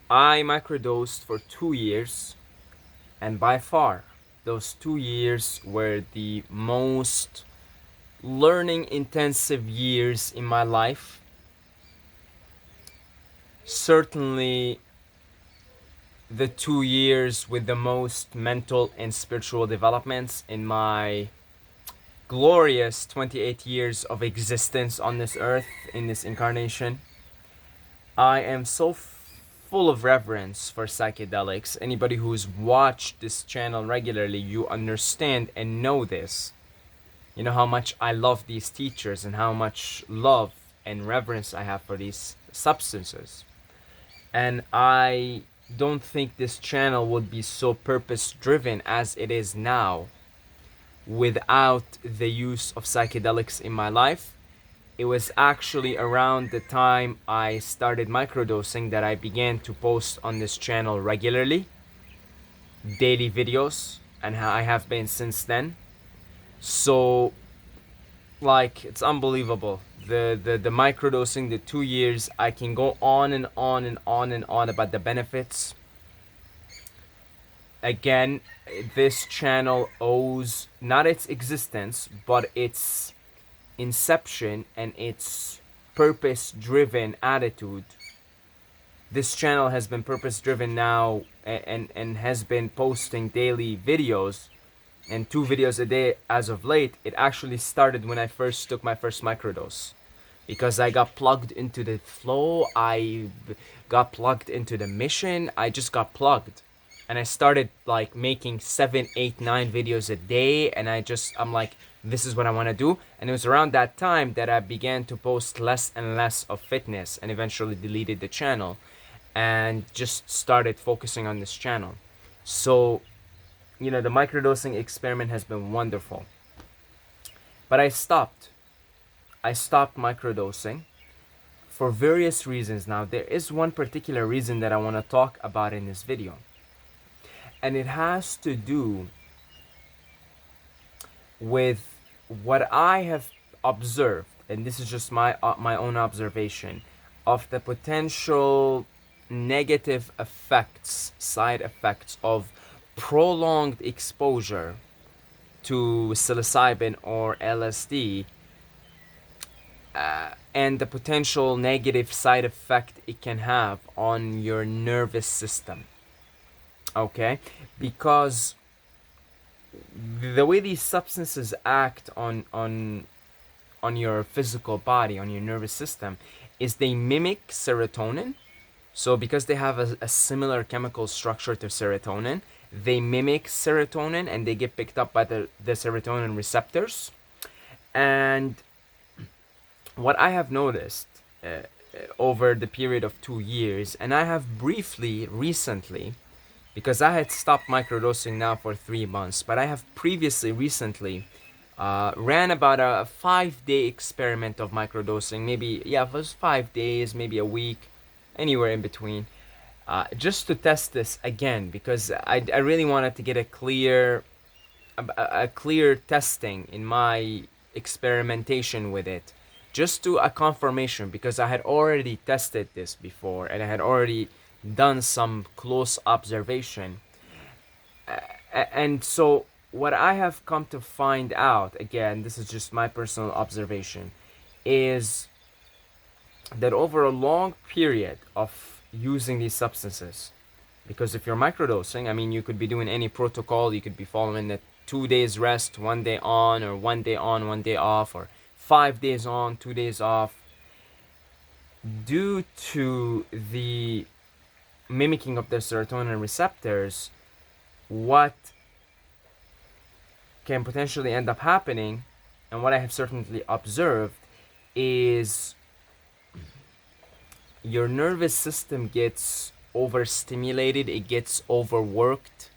I microdosed for 2 years, and by far, those 2 years were the most learning intensive years in my life. Certainly, the 2 years with the most mental and spiritual developments in my glorious 28 years of existence on this earth, in this incarnation. I am so full of reverence for psychedelics. Anybody who's watched this channel regularly, you understand and know this. You know how much I love these teachers and how much love and reverence I have for these substances. And I don't think this channel would be so purpose driven as it is now without the use of psychedelics in my life. It was actually around the time I started microdosing that I began to post on this channel regularly, daily videos, and how I have been since then. So, like, it's unbelievable. The microdosing, the 2 years, I can go on and on and on and on about the benefits. Again, this channel owes not its existence, but its inception and its purpose driven attitude. This channel has been purpose driven now, and has been posting daily videos and 2 videos a day as of late. It actually started when I first took my first microdose, because I got plugged into the flow, I got plugged into the mission, I just got plugged. And I started like making 7, 8, 9 videos a day, and I'm like, this is what I want to do. And it was around that time that I began to post less and less of fitness, and eventually deleted the channel and just started focusing on this channel. So, the microdosing experiment has been wonderful. But I stopped. I stopped microdosing for various reasons. Now, there is one particular reason that I want to talk about in this video. And it has to do with what I have observed, and this is just my own observation, of the potential negative effects, side effects of prolonged exposure to psilocybin or LSD, and the potential negative side effect it can have on your nervous system. Okay, because the way these substances act on your physical body, on your nervous system, is they mimic serotonin. So because they have a similar chemical structure to serotonin, they mimic serotonin and they get picked up by the serotonin receptors. And what I have noticed over the period of 2 years, and I have briefly recently, because I had stopped microdosing now for 3 months, but I have previously recently ran about a 5-day experiment of microdosing. Maybe, yeah, it was 5 days, maybe a week, anywhere in between, just to test this again, because I really wanted to get a clear testing in my experimentation with it, just to a confirmation, because I had already tested this before and I had already done some close observation. And so what I have come to find out, again, this is just my personal observation, is that over a long period of using these substances, because if you're microdosing, I mean, you could be doing any protocol, you could be following the 2 days rest, 1 day on, or 1 day on, 1 day off, or 5 days on, 2 days off. Due to the mimicking of the serotonin receptors, what can potentially end up happening, and what I have certainly observed, is your nervous system gets overstimulated, it gets overworked,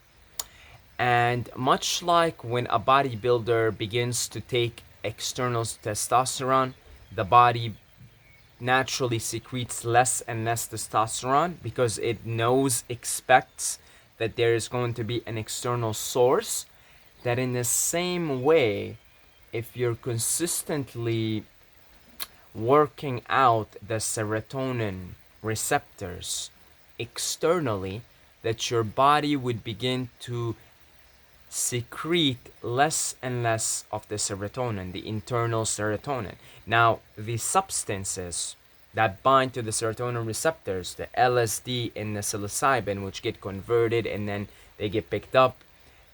and much like when a bodybuilder begins to take external testosterone, the body naturally secretes less and less testosterone because it expects that there is going to be an external source. That in the same way, if you're consistently working out the serotonin receptors externally, that your body would begin to secrete less and less of the serotonin, the internal serotonin. Now, the substances that bind to the serotonin receptors, the LSD and the psilocybin, which get converted and then they get picked up,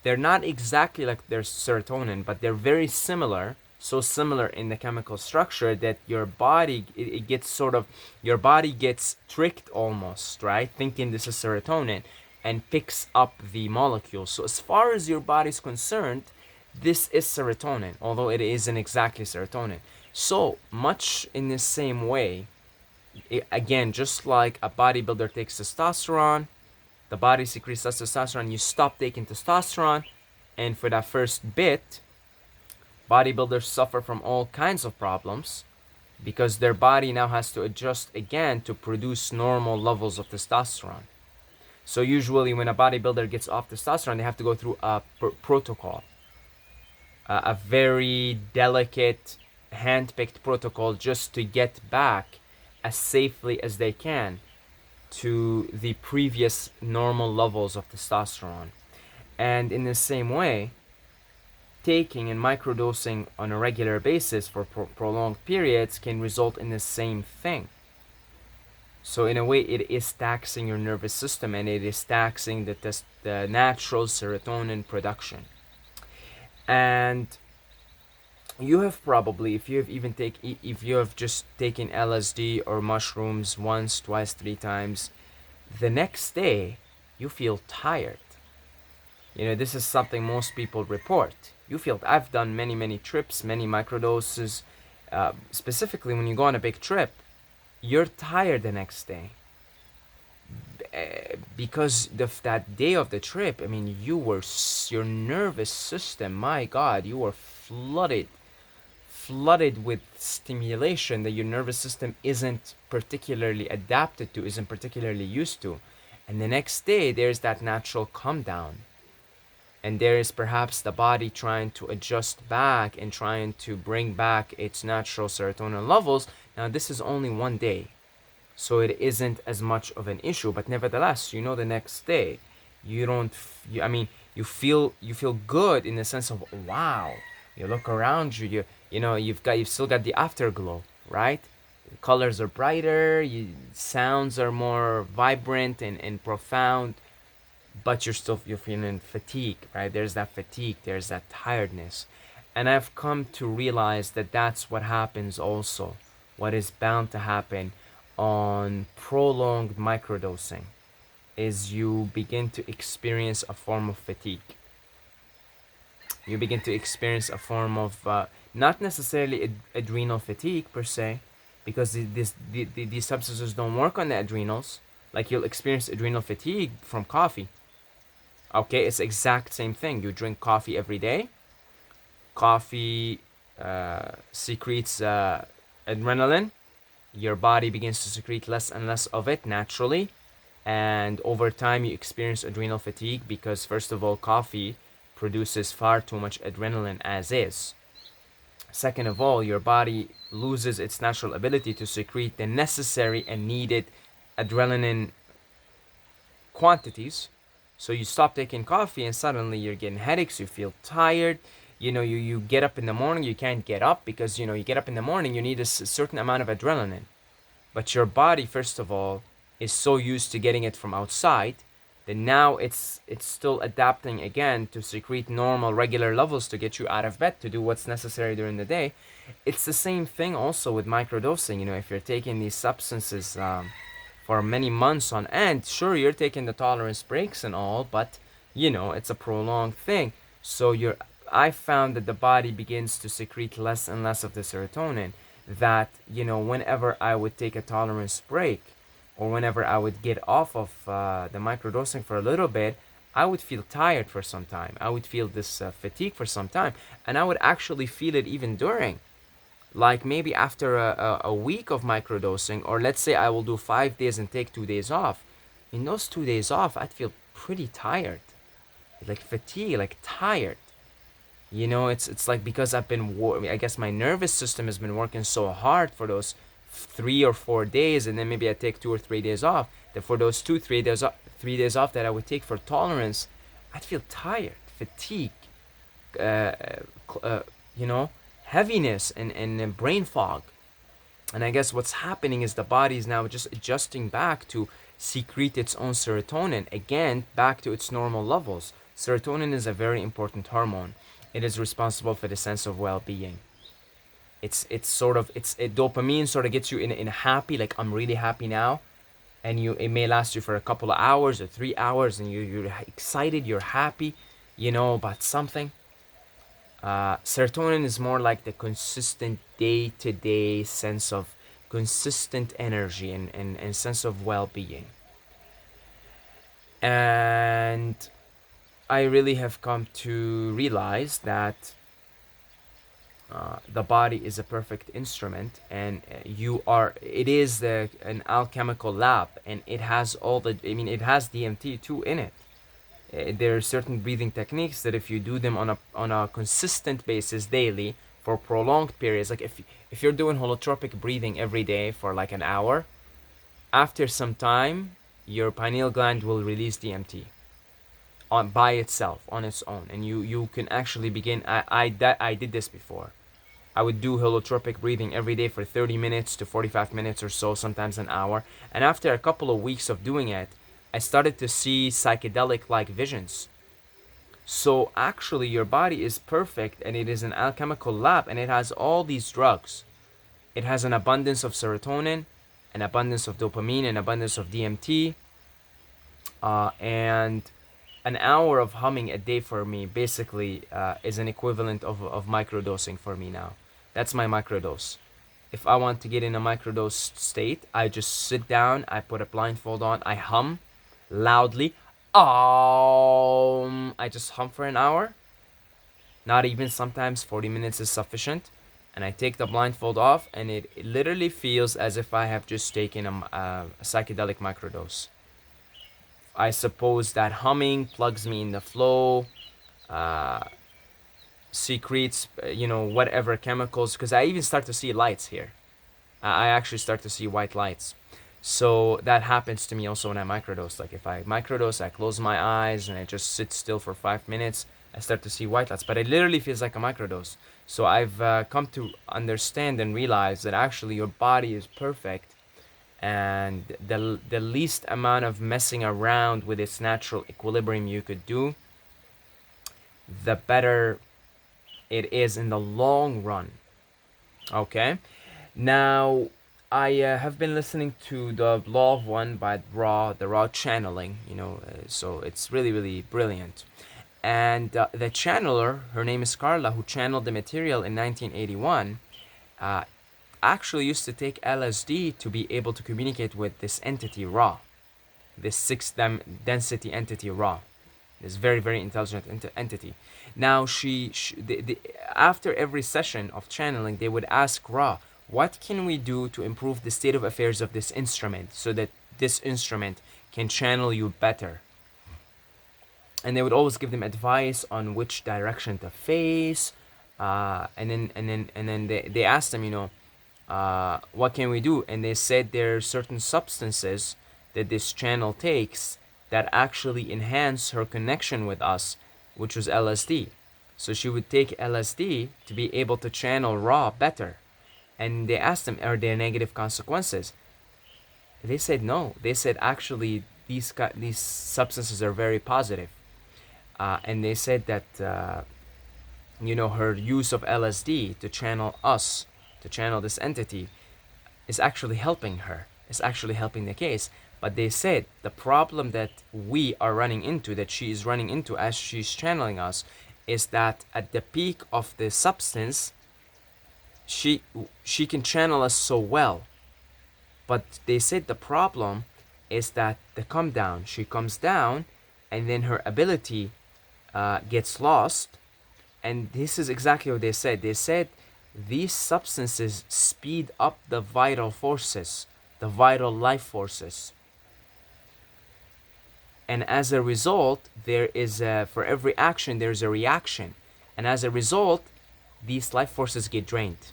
they're not exactly like their serotonin, but they're very similar. So similar in the chemical structure that your body, it gets sort of, your body gets tricked almost, right? Thinking this is serotonin, and picks up the molecules. So as far as your body's concerned, this is serotonin, although it isn't exactly serotonin. So much in the same way, again, just like a bodybuilder takes testosterone, the body secretes less testosterone, you stop taking testosterone, and for that first bit, bodybuilders suffer from all kinds of problems because their body now has to adjust again to produce normal levels of testosterone. So usually when a bodybuilder gets off testosterone, they have to go through a protocol, a very delicate, hand-picked protocol just to get back as safely as they can to the previous normal levels of testosterone. And in the same way, taking and microdosing on a regular basis for prolonged periods can result in the same thing. So in a way, it is taxing your nervous system, and it is taxing the natural serotonin production. And you have probably, if you have just taken LSD or mushrooms once, twice, 3 times, the next day you feel tired. This is something most people report. I've done many trips, many microdoses. Specifically, when you go on a big trip, you're tired the next day. Because of that day of the trip, I mean, your nervous system, my God, you were flooded with stimulation that your nervous system isn't particularly adapted to, isn't particularly used to. And the next day, there's that natural calm down. And there is perhaps the body trying to adjust back and trying to bring back its natural serotonin levels. Now, this is only one day, so it isn't as much of an issue. But nevertheless, the next day, you feel good in the sense of, wow. You look around you, you've still got the afterglow, right? The colors are brighter, sounds are more vibrant and profound. But you're feeling fatigue, right? There's that fatigue, there's that tiredness. And I've come to realize that that's what happens also, what is bound to happen on prolonged microdosing, is you begin to experience a form of fatigue. You begin to experience a form of, not necessarily adrenal fatigue per se, because these substances don't work on the adrenals. Like, you'll experience adrenal fatigue from coffee. Okay, it's the exact same thing. You drink coffee every day. Coffee secretes adrenaline. Your body begins to secrete less and less of it naturally. And over time, you experience adrenal fatigue because, first of all, coffee produces far too much adrenaline as is. Second of all, your body loses its natural ability to secrete the necessary and needed adrenaline quantities. So you stop taking coffee and suddenly you're getting headaches, you feel tired. You get up in the morning, you can't get up because, you get up in the morning, you need a certain amount of adrenaline. But your body, first of all, is so used to getting it from outside that now it's still adapting again to secrete normal, regular levels to get you out of bed to do what's necessary during the day. It's the same thing also with microdosing. If you're taking these substances for many months on end, sure, you're taking the tolerance breaks and all, but it's a prolonged thing. So I found that the body begins to secrete less and less of the serotonin, that whenever I would take a tolerance break or whenever I would get off of the microdosing for a little bit, I would feel tired for some time. I would feel this fatigue for some time, and I would actually feel it even during. Like, maybe after a week of microdosing, or let's say I will do 5 days and take 2 days off. In those 2 days off, I'd feel pretty tired, like fatigue, like tired. It's like, because I guess my nervous system has been working so hard for those 3 or 4 days, and then maybe I take 2 or 3 days off, that for those 3 days off that I would take for tolerance, I'd feel tired, fatigue, uh, uh, you know, heaviness and brain fog. And I guess what's happening is the body is now just adjusting back to secrete its own serotonin, again, back to its normal levels. Serotonin is a very important hormone. It is responsible for the sense of well-being. Dopamine sort of gets you in a happy, like I'm really happy now, and it may last you for a couple of hours or 3 hours, and you're excited, you're happy, about something. Serotonin is more like the consistent day-to-day sense of consistent energy and sense of well-being. And I really have come to realize that the body is a perfect instrument, and it is an alchemical lab, and it has it has DMT too in it. There are certain breathing techniques that if you do them on a consistent basis daily for prolonged periods, like if you're doing holotropic breathing every day for like an hour, after some time your pineal gland will release DMT by itself, on its own, and you can actually begin. I did this before. I would do holotropic breathing every day for 30 minutes to 45 minutes or so, sometimes an hour. And after a couple of weeks of doing it, I started to see psychedelic-like visions. So actually, your body is perfect, and it is an alchemical lab, and it has all these drugs. It has an abundance of serotonin, an abundance of dopamine, an abundance of DMT, and an hour of humming a day for me basically is an equivalent of microdosing for me now. That's my microdose. If I want to get in a microdose state, I just sit down, I put a blindfold on, I hum loudly. I just hum for an hour. Not even, sometimes 40 minutes is sufficient. And I take the blindfold off, and it literally feels as if I have just taken a psychedelic microdose. I suppose that humming plugs me in the flow, secretes, whatever chemicals, because I even start to see lights here. I actually start to see white lights. So that happens to me also when I microdose. Like if I microdose, I close my eyes and I just sit still for 5 minutes, I start to see white lights. But it literally feels like a microdose. So I've come to understand and realize that actually your body is perfect, and the least amount of messing around with its natural equilibrium you could do, the better it is in the long run. Okay, now I have been listening to the Law of One by the Raw channeling, so it's really, really brilliant. And the channeler, her name is Carla, who channeled the material in 1981, actually used to take LSD to be able to communicate with this entity Ra, this sixth density entity Ra, this very, very intelligent entity. Now after every session of channeling, they would ask Ra, what can we do to improve the state of affairs of this instrument so that this instrument can channel you better? And they would always give them advice on which direction to face, and then they asked them, what can we do? And they said there are certain substances that this channel takes that actually enhance her connection with us, which was LSD. So she would take LSD to be able to channel Ra better. And they asked them, are there negative consequences? They said no. They said actually these substances are very positive. And they said that her use of LSD to channel us, to channel this entity, is actually helping her. It's actually helping the case. But they said the problem that we are running into, that she is running into as she's channeling us, is that at the peak of the substance, she can channel us so well. But they said the problem is that the come down, she comes down, and then her ability gets lost. And this is exactly what they said. They said these substances speed up the vital forces, the vital life forces. And as a result, there is for every action, there's a reaction. And as a result, these life forces get drained.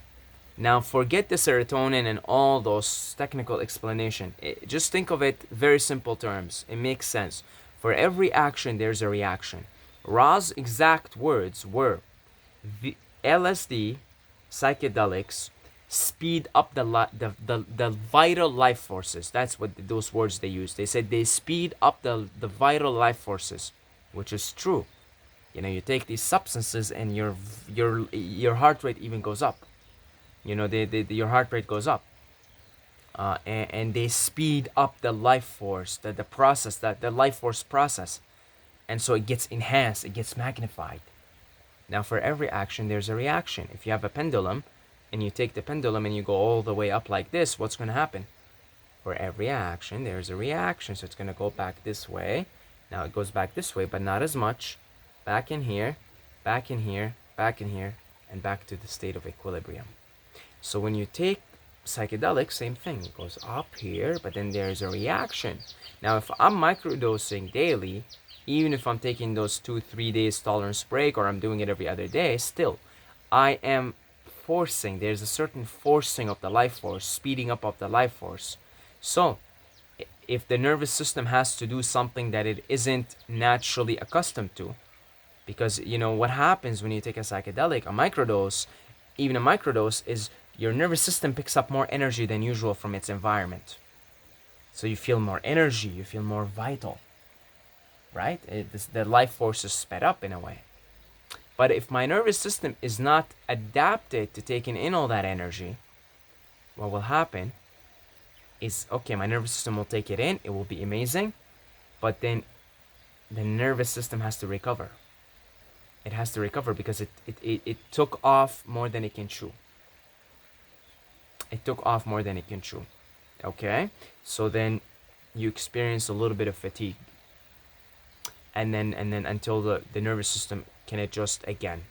Now forget the serotonin and all those technical explanation. Just think of it very simple terms. It makes sense. For every action, there's a reaction. Ra's exact words were, the LSD, psychedelics, speed up the vital life forces. That's what those words they use. They said they speed up the vital life forces, which is true. You know, you take these substances and your heart rate even goes up. You know, your heart rate goes up, and they speed up the life force, the process, that the life force process, and so it gets enhanced, it gets magnified. Now, for every action, there's a reaction. If you have a pendulum, and you take the pendulum and you go all the way up like this, what's going to happen? For every action, there's a reaction, so it's going to go back this way. Now it goes back this way, but not as much. Back in here, back in here, back in here, and back to the state of equilibrium. So when you take psychedelics, same thing. It goes up here, but then there's a reaction. Now, if I'm microdosing daily, even if I'm taking those 2-3 days tolerance break, or I'm doing it every other day, still, I am forcing. There's a certain forcing of the life force, speeding up of the life force. So, if the nervous system has to do something that it isn't naturally accustomed to, because you know what happens when you take a psychedelic, a microdose, even a microdose, is your nervous system picks up more energy than usual from its environment. So you feel more energy, you feel more vital, right? The life force is sped up in a way. But if my nervous system is not adapted to taking in all that energy, what will happen is, okay, my nervous system will take it in, it will be amazing, but then the nervous system has to recover. It has to recover because it took off more than it can chew. It took off more than it can chew. Okay? So then you experience a little bit of fatigue. And then until the nervous system can adjust again.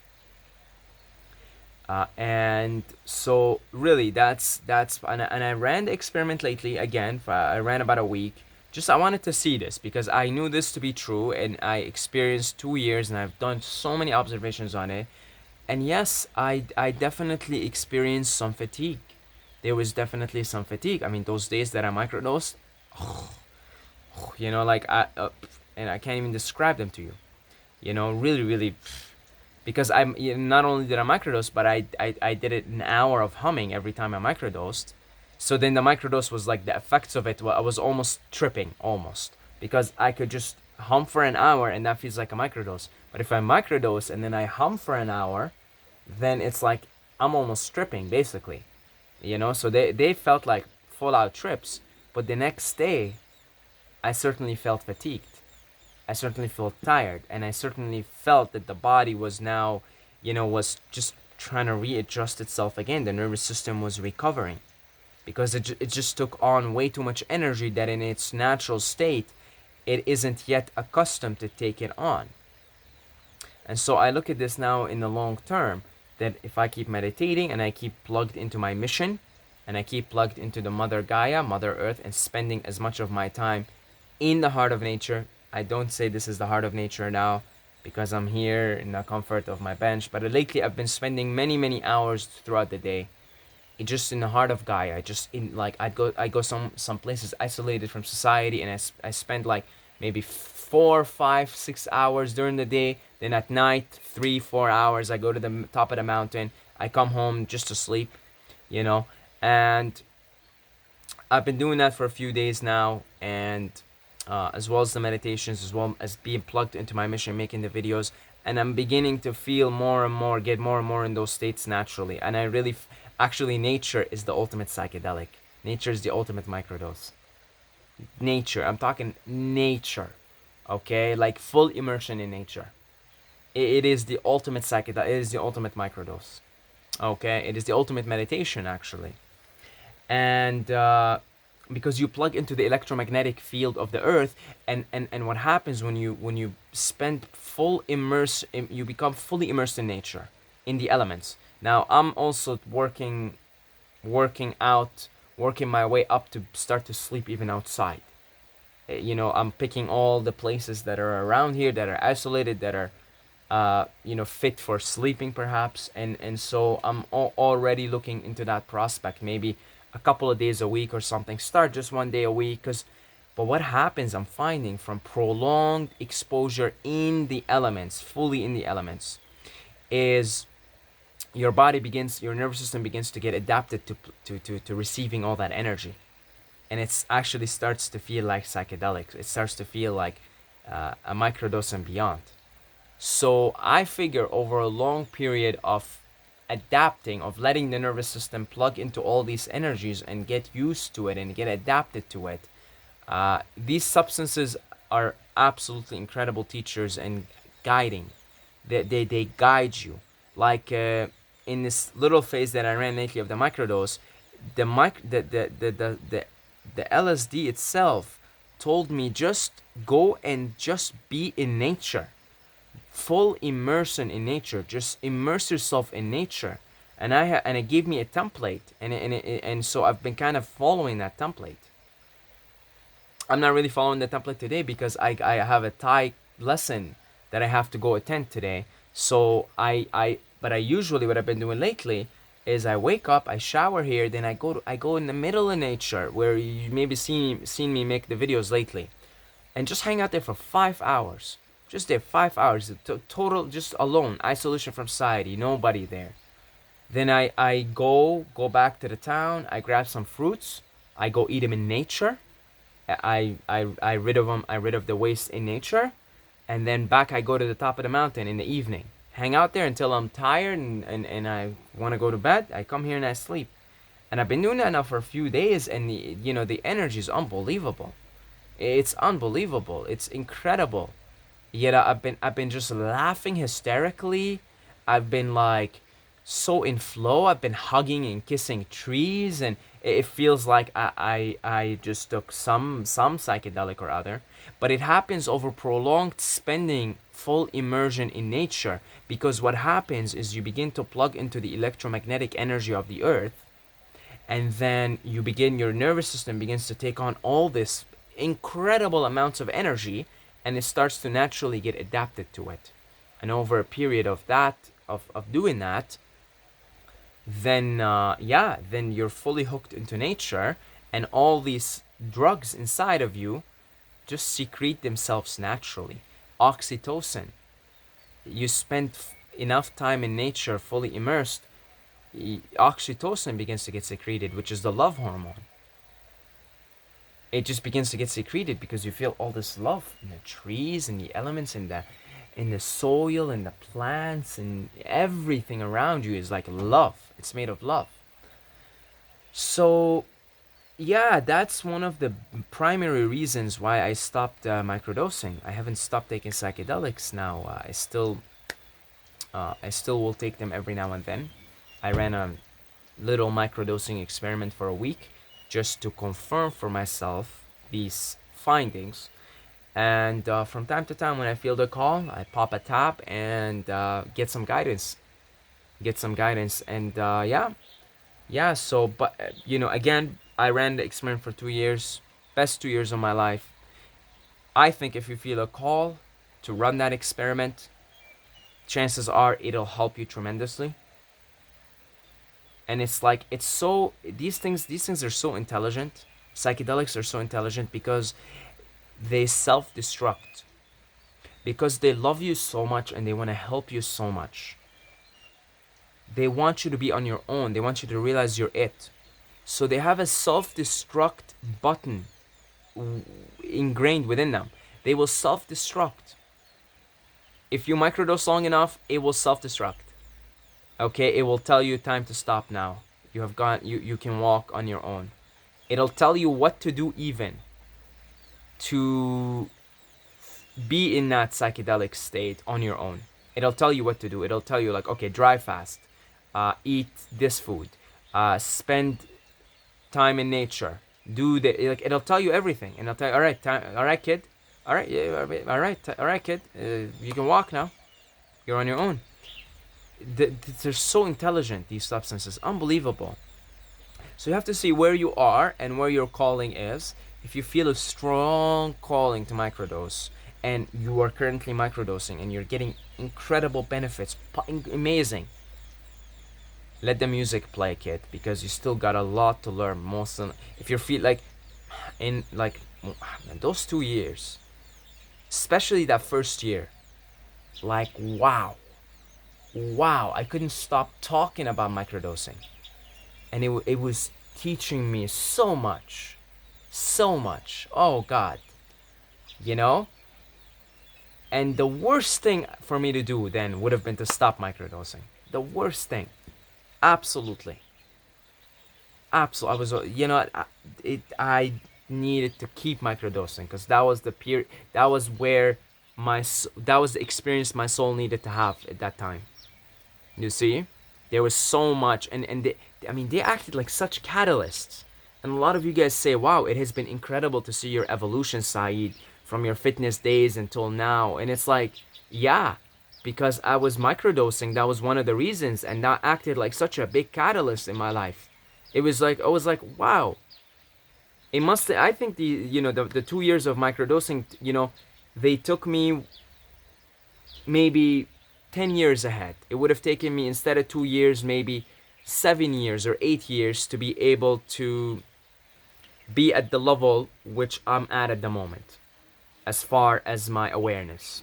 And so really that's and I ran the experiment lately again. I ran about a week. Just I wanted to see this because I knew this to be true, and I experienced 2 years and I've done so many observations on it. And yes, I definitely experienced some fatigue. There was definitely some fatigue. I mean, those days that I microdosed, you know, like and I can't even describe them to you. You know, really, really, because I'm, you know, not only did I microdose, but I did it an hour of humming every time I microdosed. So then the microdose was like the effects of it. Well, I was almost tripping, almost, because I could just hum for an hour and that feels like a microdose. But if I microdose and then I hum for an hour, then it's like I'm almost tripping basically. You know, so they felt like full out trips. But the next day, I certainly felt fatigued. I certainly felt tired, and I certainly felt that the body was now, you know, was just trying to readjust itself again. The nervous system was recovering because it just took on way too much energy that in its natural state, it isn't yet accustomed to take it on. And so I look at this now in the long term, that if I keep meditating and I keep plugged into my mission, and I keep plugged into the Mother Gaia, Mother Earth, and spending as much of my time in the heart of nature. I don't say this is the heart of nature now because I'm here in the comfort of my bench, but lately I've been spending many hours throughout the day just in the heart of Gaia. Just in, like, I go some places isolated from society, and I spend like maybe 4, 5, 6 hours during the day. Then at night, 3, 4 hours, I go to the top of the mountain. I come home just to sleep, you know. And I've been doing that for a few days now, and as well as the meditations, as well as being plugged into my mission, making the videos, and I'm beginning to feel more and more, get more and more in those states naturally. And I really, actually, nature is the ultimate psychedelic. Nature is the ultimate microdose. Nature, I'm talking nature, okay? Like full immersion in nature. It is the ultimate psychedelic. It is the ultimate microdose, okay? It is the ultimate meditation, actually. And because you plug into the electromagnetic field of the earth, and what happens when you spend full immerse, you become fully immersed in nature, in the elements. Now I'm also working my way up to start to sleep even outside. You know, I'm picking all the places that are around here that are isolated, that are fit for sleeping perhaps. And so I'm already looking into that prospect, maybe a couple of days a week or something. Start just one day a week, but what happens, I'm finding, from prolonged exposure in the elements, fully in the elements, is your nervous system begins to get adapted to receiving all that energy. And it's actually starts to feel like psychedelics. It starts to feel like a microdose and beyond. So I figure over a long period of adapting, of letting the nervous system plug into all these energies and get used to it and get adapted to it, these substances are absolutely incredible teachers and guiding. They guide you. Like in this little phase that I ran lately of the microdose, the mic the LSD itself told me just go and just be in nature, full immersion in nature, just immerse yourself in nature. And it gave me a template, and so I've been kind of following that template. I'm not really following the template today because I have a Thai lesson that I have to go attend today. So but I usually, what I've been doing lately is I wake up, I shower here, then I go in the middle of nature where you maybe seen me make the videos lately, and just hang out there for 5 hours. Just there 5 hours, total, just alone, isolation from society, nobody there. Then I go back to the town, I grab some fruits, I go eat them in nature. I rid of them. I rid of the waste in nature, and then back I go to the top of the mountain in the evening. Hang out there until I'm tired and I want to go to bed. I come here and I sleep, and I've been doing that now for a few days, and the energy is unbelievable. It's unbelievable. It's incredible. Yet I've been just laughing hysterically. I've been like so in flow. I've been hugging and kissing trees, and it feels like I just took some psychedelic or other. But it happens over prolonged spending, full immersion in nature, because what happens is you begin to plug into the electromagnetic energy of the earth, and then your nervous system begins to take on all this incredible amounts of energy, and it starts to naturally get adapted to it. And over a period of doing that, then you're fully hooked into nature, and all these drugs inside of you just secrete themselves naturally. Oxytocin. You spend enough time in nature, fully immersed, oxytocin begins to get secreted, which is the love hormone. It just begins to get secreted because you feel all this love in the trees and the elements and the soil and the plants, and everything around you is like love. It's made of love. So yeah, that's one of the primary reasons why I stopped microdosing. I haven't stopped taking psychedelics now. I still will take them every now and then. I ran a little microdosing experiment for a week just to confirm for myself these findings. And from time to time, when I feel the call, I pop a tab and get some guidance. And yeah. So, but again, I ran the experiment for 2 years, best 2 years of my life. I think if you feel a call to run that experiment, chances are it'll help you tremendously. And it's like, these things are so intelligent. Psychedelics are so intelligent because they self-destruct, because they love you so much and they want to help you so much. They want you to be on your own. They want you to realize you're it. So they have a self-destruct button ingrained within them. They will self-destruct. If you microdose long enough, it will self-destruct. Okay, it will tell you time to stop now. You can walk on your own. It'll tell you what to do, even to be in that psychedelic state on your own. It'll tell you what to do. It'll tell you, like, okay, drive fast, eat this food, spend time in nature, do the, like, it'll tell you everything, and it'll tell you, all right, kid, all right, yeah, all right, kid, you can walk now. You're on your own. They're so intelligent, these substances, unbelievable. So you have to see where you are and where your calling is. If you feel a strong calling to microdose, and you are currently microdosing and you're getting incredible benefits, amazing, let the music play, kid, because you still got a lot to learn. If you feel like in like those 2 years, especially that first year, like wow, I couldn't stop talking about microdosing, and it was teaching me so much, so much. Oh God, you know. And the worst thing for me to do then would have been to stop microdosing. The worst thing, absolutely. Absolutely, I was, I needed to keep microdosing because that was the period, that was where that was the experience my soul needed to have at that time. You see, there was so much, and I mean, they acted like such catalysts. And a lot of you guys say, "Wow, it has been incredible to see your evolution, Saeed, from your fitness days until now." And it's like, yeah, because I was microdosing. That was one of the reasons, and that acted like such a big catalyst in my life. It was like I was like, wow. It must. I think the 2 years of microdosing, they took me maybe 10 years ahead. It would have taken me, instead of 2 years, maybe 7 years or 8 years to be able to be at the level which I'm at the moment, as far as my awareness.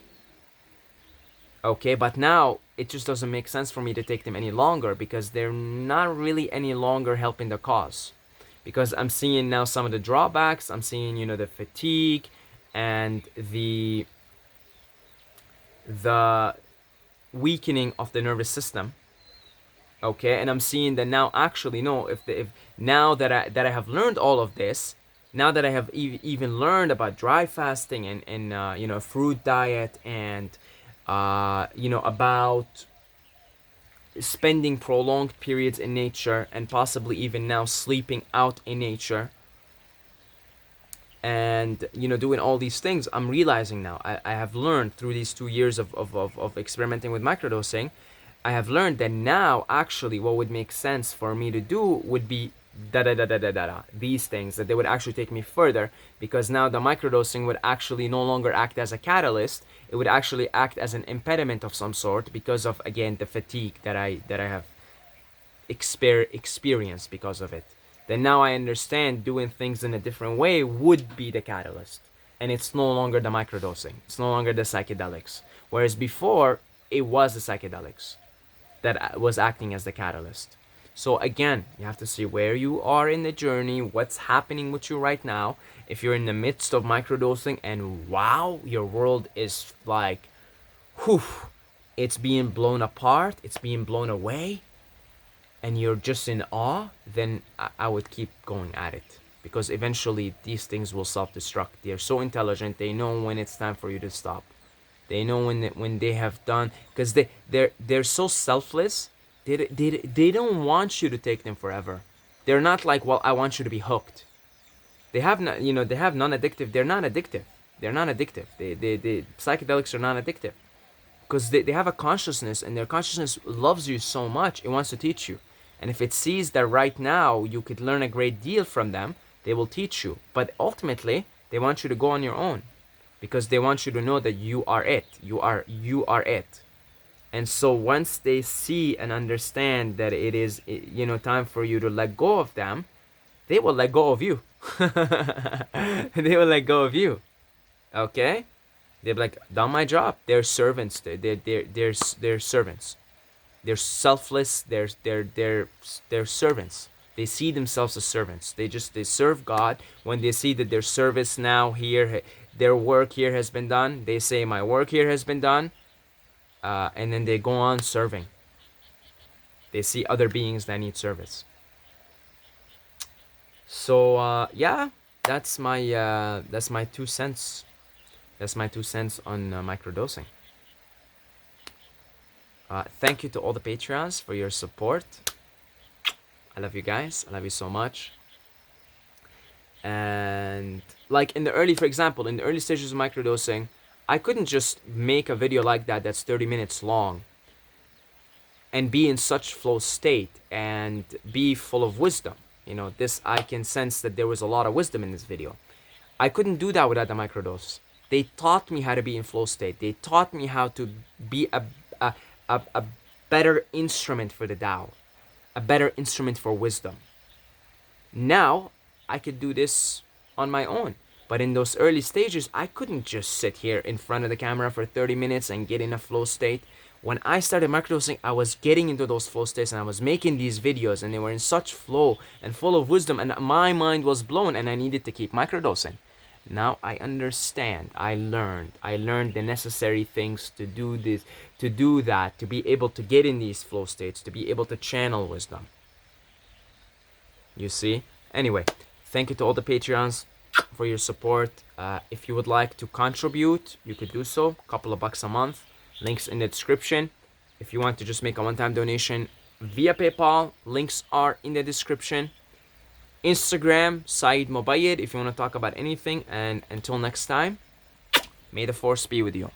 Okay, but now it just doesn't make sense for me to take them any longer because they're not really any longer helping the cause. Because I'm seeing now some of the drawbacks. I'm seeing, the fatigue and the weakening of the nervous system. Okay, and I'm seeing that now. Actually, no. If now that I have learned all of this, now that I have even learned about dry fasting and fruit diet and about spending prolonged periods in nature and possibly even now sleeping out in nature and doing all these things, I'm realizing now, I have learned through these 2 years of experimenting with microdosing. I have learned that now actually what would make sense for me to do would be these things, that they would actually take me further, because now the microdosing would actually no longer act as a catalyst. It would actually act as an impediment of some sort, because of, again, the fatigue that I have experienced because of it. Then now I understand doing things in a different way would be the catalyst, and it's no longer the microdosing, it's no longer the psychedelics, whereas before it was the psychedelics that was acting as the catalyst. So again, you have to see where you are in the journey, what's happening with you right now. If you're in the midst of microdosing and wow, your world is like, whew, it's being blown apart, it's being blown away, and you're just in awe, then I would keep going at it. Because eventually these things will self-destruct. They're so intelligent, they know when it's time for you to stop. They know when they have done, because they're so selfless. They don't want you to take them forever. They're not like, well, I want you to be hooked. They have they have non-addictive. They're not addictive. They're not addictive. They psychedelics are not addictive because they have a consciousness, and their consciousness loves you so much, it wants to teach you. And if it sees that right now you could learn a great deal from them, they will teach you. But ultimately, they want you to go on your own, because they want you to know that you are it. You are it. And so once they see and understand that it is, time for you to let go of them, they will let go of you. They will let go of you. Okay? They're like, done my job. They're servants. They're servants. They're selfless. They're servants. They see themselves as servants. They serve God. When they see that their service now here, their work here has been done, they say, my work here has been done. And then they go on serving. They see other beings that need service. So yeah, that's my 2 cents. That's my 2 cents on microdosing. Thank you to all the Patreons for your support. I love you guys. I love you so much. And like for example, in the early stages of microdosing, I couldn't just make a video like that that's 30 minutes long and be in such flow state and be full of wisdom. I can sense that there was a lot of wisdom in this video. I couldn't do that without the microdose. They taught me how to be in flow state. They taught me how to be a better instrument for the Tao, a better instrument for wisdom. Now I could do this on my own. But in those early stages, I couldn't just sit here in front of the camera for 30 minutes and get in a flow state. When I started microdosing, I was getting into those flow states and I was making these videos and they were in such flow and full of wisdom, and my mind was blown and I needed to keep microdosing. Now I understand. I learned the necessary things to do this, to do that, to be able to get in these flow states, to be able to channel wisdom. You see? Anyway, thank you to all the Patreons for your support. If you would like to contribute, you could do so. A couple of bucks a month. Links in the description. If you want to just make a one-time donation via PayPal, links are in the description. Instagram, Saeed Mobayed, if you want to talk about anything. And until next time, may the force be with you.